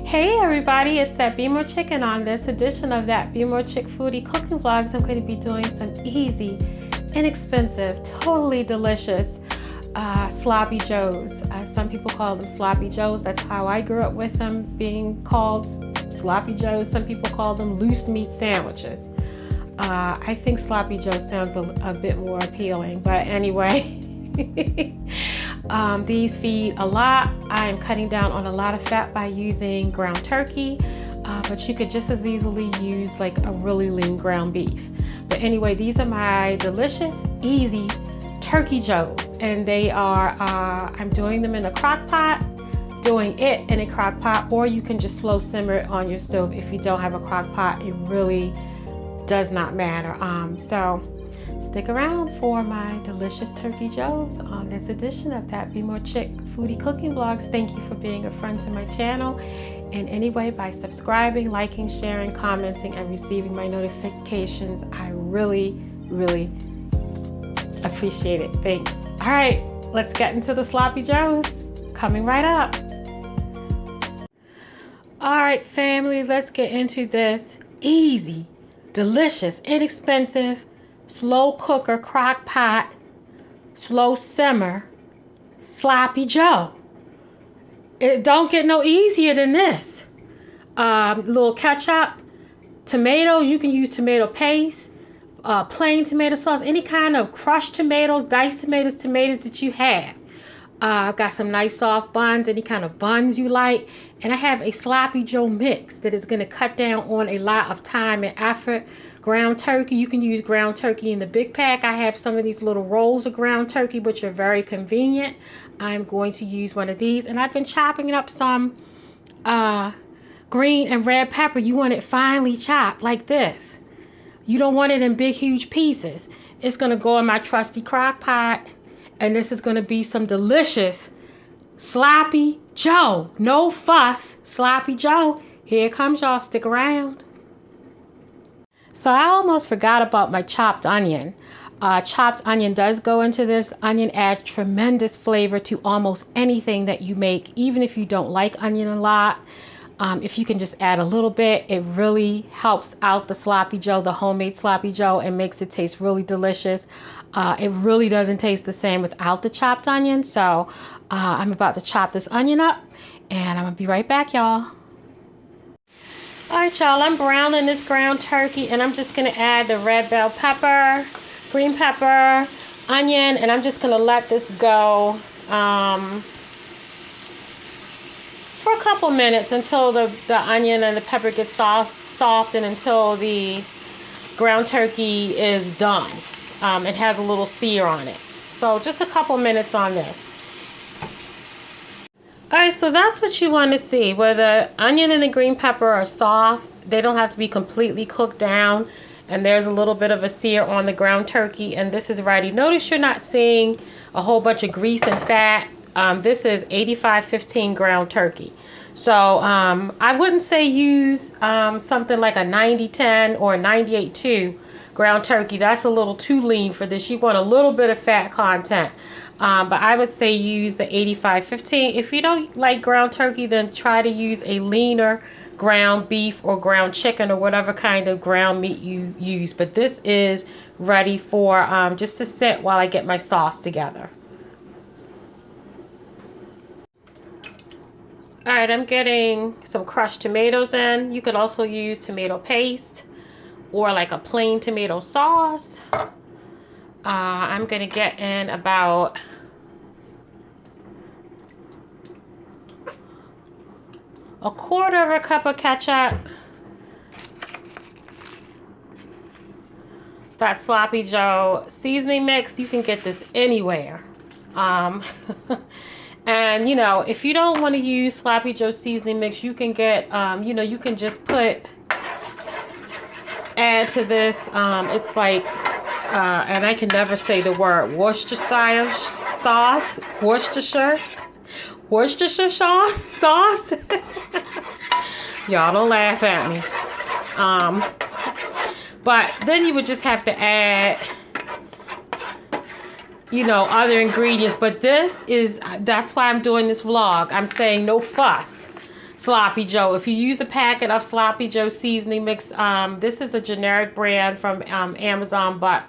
Hey everybody, it's that Be More Chicken. On this edition of that Be More Chick Foodie Cooking Vlogs, I'm going to be doing some easy, inexpensive, totally delicious Sloppy Joes. Some people call them Sloppy Joes. That's how I grew up with them, being called Sloppy Joes. Some people call them loose meat sandwiches. I think Sloppy Joe sounds a bit more appealing, but anyway. These feed a lot. I am cutting down on a lot of fat by using ground turkey, but you could just as easily use like a really lean ground beef. But anyway, these are my delicious, easy turkey joes, and they are, I'm doing them in a crock pot, doing it in a crock pot, or you can just slow simmer it on your stove if you don't have a crock pot. It really does not matter. So stick around for my delicious turkey joes on this edition of that Be More Chick Foodie Cooking Vlogs. Thank you for being a friend to my channel in any way by subscribing, liking, sharing, commenting, and receiving my notifications. I really, really appreciate it. Thanks. All right, let's get into the Sloppy Joes. Coming right up. All right, family, let's get into this easy, delicious, inexpensive, slow cooker, crock pot, slow simmer, Sloppy Joe. It don't get no easier than this. Little ketchup, tomatoes, you can use tomato paste, plain tomato sauce, any kind of crushed tomatoes, diced tomatoes that you have. I've got some nice soft buns, any kind of buns you like. And I have a Sloppy Joe mix that is going to cut down on a lot of time and effort. Ground turkey, you can use ground turkey in the big pack. I have some of these little rolls of ground turkey, which are very convenient. I'm going to use one of these, and I've been chopping up some green and red pepper. You want it finely chopped like this. You don't want it in big, huge pieces. It's going to go in my trusty crock pot, and this is going to be some delicious Sloppy Joe. No fuss, Sloppy Joe. Here it comes, y'all. Stick around. So I almost forgot about my chopped onion. Chopped onion does go into this. Onion adds tremendous flavor to almost anything that you make, even if you don't like onion a lot. If you can just add a little bit, it really helps out the Sloppy Joe, the homemade Sloppy Joe, and makes it taste really delicious. It really doesn't taste the same without the chopped onion. So I'm about to chop this onion up, and I'm going to be right back, y'all. All right, y'all, I'm browning this ground turkey, and I'm just going to add the red bell pepper, green pepper, onion, and I'm just going to let this go for a couple minutes until the onion and the pepper get soft and until the ground turkey is done. It has a little sear on it. So just a couple minutes on this. Alright, so that's what you want to see. Where the onion and the green pepper are soft, they don't have to be completely cooked down, and there's a little bit of a sear on the ground turkey, and this is ready. Notice you're not seeing a whole bunch of grease and fat. This is 85-15 ground turkey. So I wouldn't say use something like a 90-10 or a 98-2 ground turkey. That's a little too lean for this. You want a little bit of fat content. But I would say use the 85-15. If you don't like ground turkey, then try to use a leaner ground beef or ground chicken or whatever kind of ground meat you use. But this is ready for just to sit while I get my sauce together. All right, I'm getting some crushed tomatoes in. You could also use tomato paste or like a plain tomato sauce. I'm going to get in about a quarter of a cup of ketchup. That Sloppy Joe seasoning mix, you can get this anywhere. And, you know, if you don't want to use Sloppy Joe seasoning mix, you can get, you know, you can just add to this. It's like, and I can never say the word, Worcestershire sauce. Worcestershire sauce. Y'all don't laugh at me. But then you would just have to add, you know, other ingredients. But this is, that's why I'm doing this vlog. I'm saying no fuss. Sloppy Joe. If you use a packet of Sloppy Joe seasoning mix, this is a generic brand from Amazon, but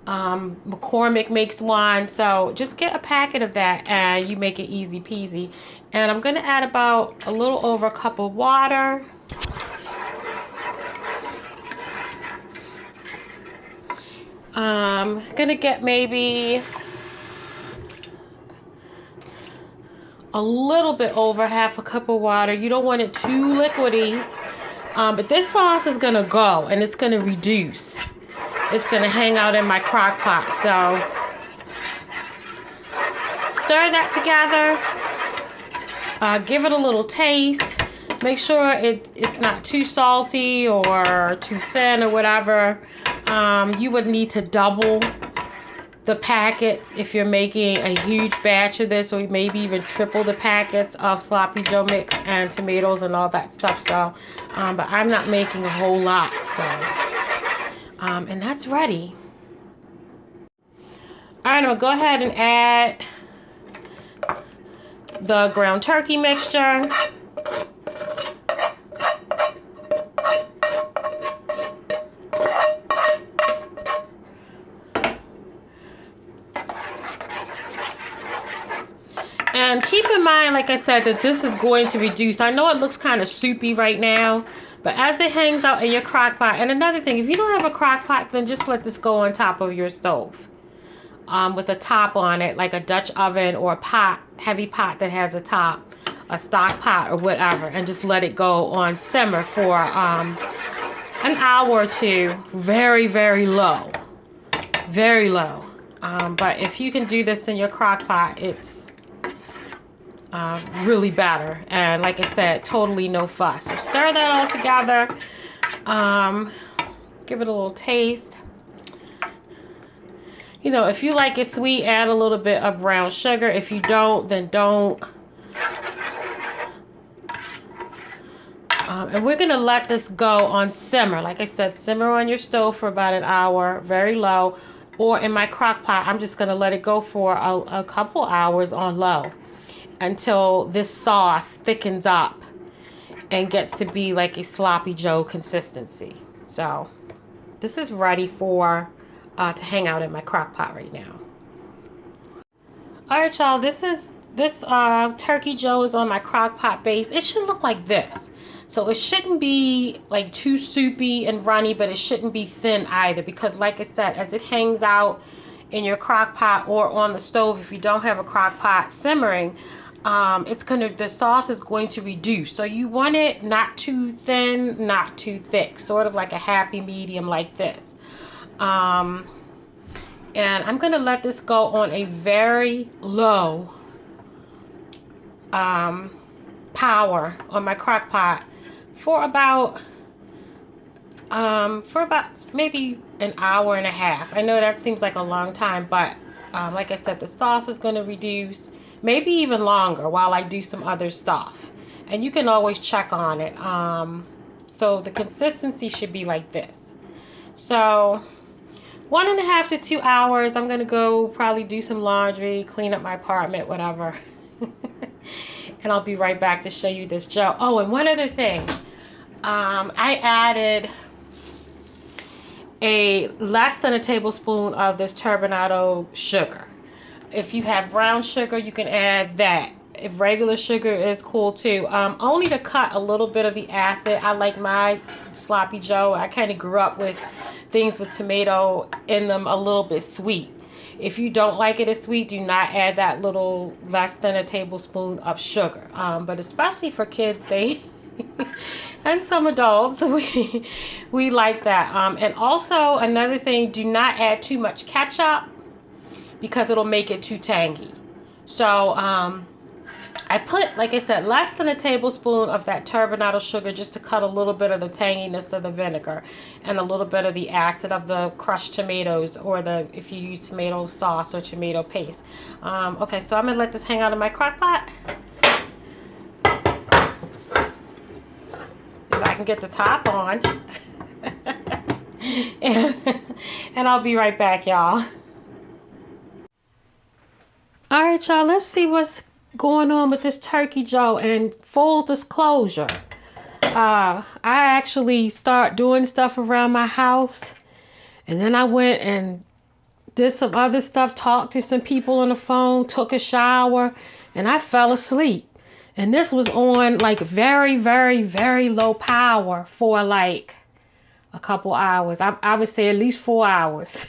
McCormick makes one. So just get a packet of that and you make it easy peasy. And I'm going to add about a little over a cup of water. I'm going to get maybe a little bit over half a cup of water. You don't want it too liquidy. But this sauce is going to go and it's going to reduce. It's going to hang out in my crock pot. So stir that together. Give it a little taste. Make sure it's not too salty or too thin or whatever. You would need to double the packets if you're making a huge batch of this, or maybe even triple the packets of Sloppy Joe mix and tomatoes and all that stuff. So, but I'm not making a whole lot. So, and that's ready. All right, I'm gonna go ahead and add the ground turkey mixture. And keep in mind, like I said, that this is going to reduce. I know it looks kind of soupy right now, but as it hangs out in your crock pot, and another thing, if you don't have a crock pot, then just let this go on top of your stove with a top on it, like a Dutch oven or a pot, heavy pot that has a top, a stock pot or whatever, and just let it go on simmer for an hour or two, very, very low, very low. But if you can do this in your crock pot, it's really better, and like I said, totally no fuss. So stir that all together. Give it a little taste. You know, if you like it sweet, add a little bit of brown sugar. If you don't, then don't. And we're gonna let this go on simmer. Like I said, simmer on your stove for about an hour, very low, or in my crock pot, I'm just gonna let it go for a couple hours on low, until this sauce thickens up and gets to be like a Sloppy Joe consistency. So this is ready for to hang out in my crock pot right now. All right, y'all, this turkey Joe is on my crock pot base. It should look like this. So it shouldn't be like too soupy and runny, but it shouldn't be thin either, because like I said, as it hangs out in your crock pot or on the stove, if you don't have a crock pot simmering, the sauce is going to reduce. So you want it not too thin, not too thick, sort of like a happy medium like this. And I'm going to let this go on a very low power on my crock pot for about maybe an hour and a half. I know that seems like a long time, but like I said, the sauce is going to reduce, maybe even longer while I do some other stuff. And you can always check on it. So the consistency should be like this. So 1.5 to 2 hours, I'm going to go probably do some laundry, clean up my apartment, whatever. And I'll be right back to show you this Joe. Oh, and one other thing. I added less than a tablespoon of this turbinado sugar. If you have brown sugar, you can add that. If regular sugar is cool too. Only to cut a little bit of the acid. I like my Sloppy Joe. I kind of grew up with things with tomato in them a little bit sweet. If you don't like it as sweet, do not add that little less than a tablespoon of sugar. But especially for kids, and some adults, we like that. And also another thing, do not add too much ketchup, because it'll make it too tangy. So I put, like I said, less than a tablespoon of that turbinado sugar just to cut a little bit of the tanginess of the vinegar and a little bit of the acid of the crushed tomatoes, or if you use tomato sauce or tomato paste. Okay, so I'm going to let this hang out in my crock pot. If I can get the top on. And I'll be right back, y'all. All right, y'all, let's see what's going on with this turkey joe, and full disclosure, I actually start doing stuff around my house, and then I went and did some other stuff, talked to some people on the phone, took a shower, and I fell asleep. And this was on like very, very, very low power for like a couple hours. I would say at least 4 hours.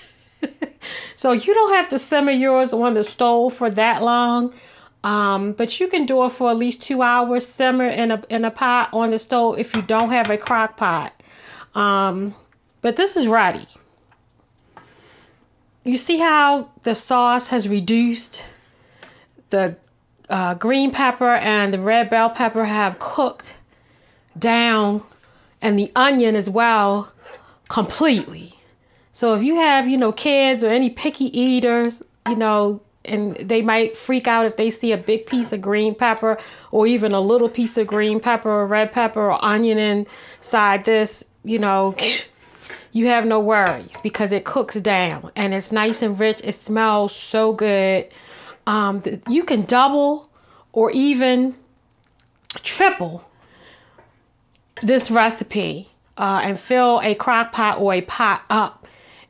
So you don't have to simmer yours on the stove for that long. But you can do it for at least 2 hours, simmer in a pot on the stove if you don't have a crock pot. But this is ready. You see how the sauce has reduced? The green pepper and the red bell pepper have cooked down, and the onion as well, completely. So if you have, kids or any picky eaters, and they might freak out if they see a big piece of green pepper or even a little piece of green pepper or red pepper or onion inside this, you have no worries because it cooks down and it's nice and rich. It smells so good. You can double or even triple this recipe and fill a crock pot or a pot up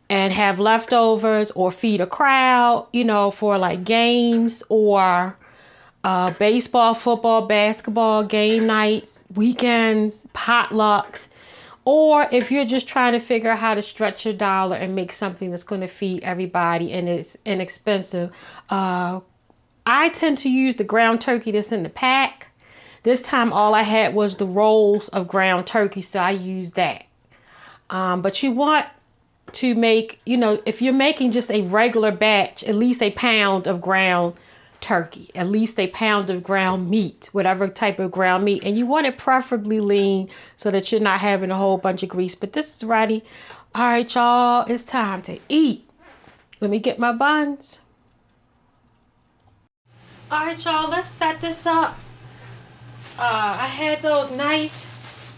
and have leftovers, or feed a crowd, for like games or baseball, football, basketball, game nights, weekends, potlucks. Or if you're just trying to figure out how to stretch your dollar and make something that's going to feed everybody and it's inexpensive. I tend to use the ground turkey that's in the pack. This time all I had was the rolls of ground turkey, so I used that. But you want to make, if you're making just a regular batch, at least a pound of ground turkey, at least a pound of ground meat, whatever type of ground meat, and you want it preferably lean so that you're not having a whole bunch of grease. But this is ready. All right, y'all, it's time to eat. Let me get my buns. All right, y'all, let's set this up. I had those nice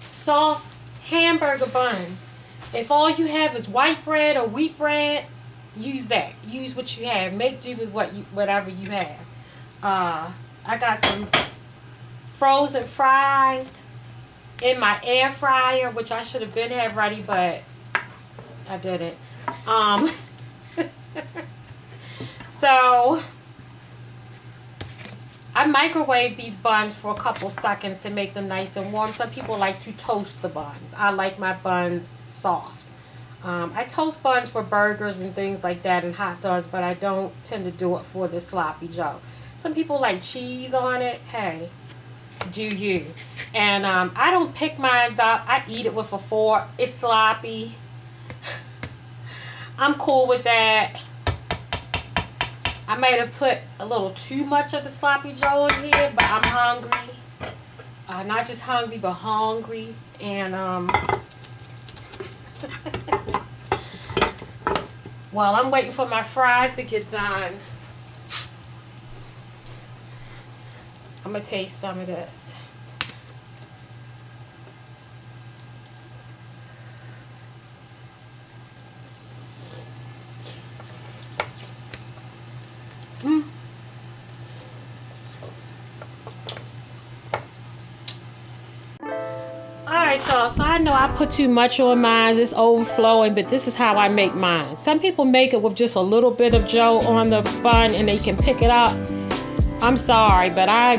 soft hamburger buns. If all you have is white bread or wheat bread, use that. Use what you have. Make do with whatever you have. I got some frozen fries in my air fryer, which I should have been have ready, but I didn't. So I microwave these buns for a couple seconds to make them nice and warm. Some people like to toast the buns. I like my buns soft. I toast buns for burgers and things like that and hot dogs, but I don't tend to do it for the Sloppy Joe. Some people like cheese on it. Hey, do you? And I don't pick mine up. I eat it with a fork. It's sloppy. I'm cool with that. I might have put a little too much of the Sloppy Joe in here, but I'm hungry. Not just hungry, but hungry. And while I'm waiting for my fries to get done, I'm going to taste some of this. Alright, y'all, so I know I put too much on mine. It's overflowing, but this is how I make mine. Some people make it with just a little bit of Joe on the bun and they can pick it up. I'm sorry, but I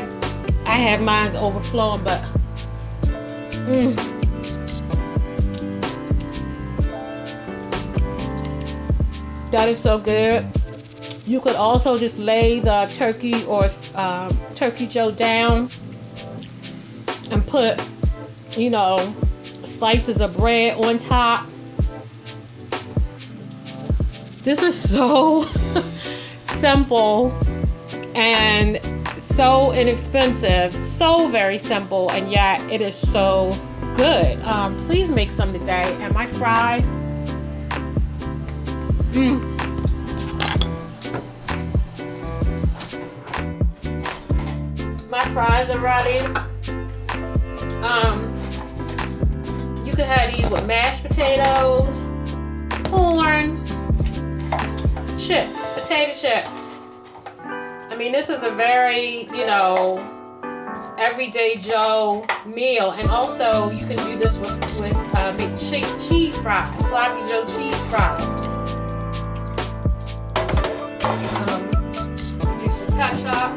have mine overflowing, but that is so good. You could also just lay the turkey or turkey Joe down and put, slices of bread on top. This is so simple and so inexpensive, so very simple, and yet it is so good. Please make some today. And my fries, my fries are ready. You can have these with mashed potatoes, corn, chips, potato chips. mean, this is a very, everyday Joe meal. And also, you can do this with cheese fries, sloppy Joe cheese fries. Do some ketchup.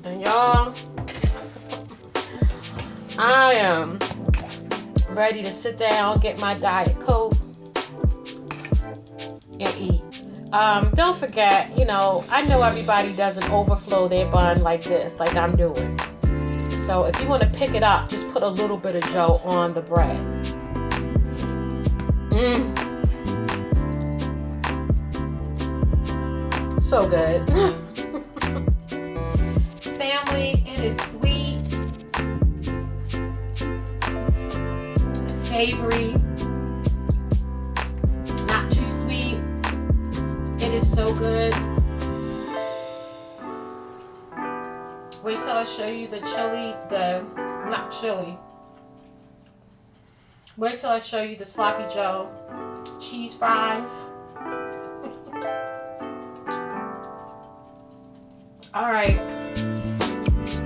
And y'all, I am ready to sit down, get my Diet Coke, and eat. Don't forget, I know everybody doesn't overflow their bun like this, like I'm doing. So if you want to pick it up, just put a little bit of Joe on the bread. So good. Family, it is sweet, savory, not too sweet. It is so good. Wait till I show you the chili, wait till I show you the Sloppy Joe cheese fries. All right.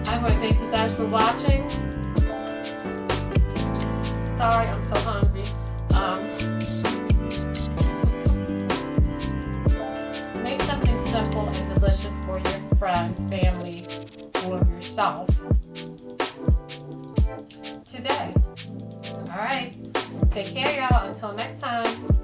I want to thank you guys for watching. Sorry, I'm so hungry. Make something simple and delicious for your friends, family, or yourself today. All right. Take care, y'all. Until next time.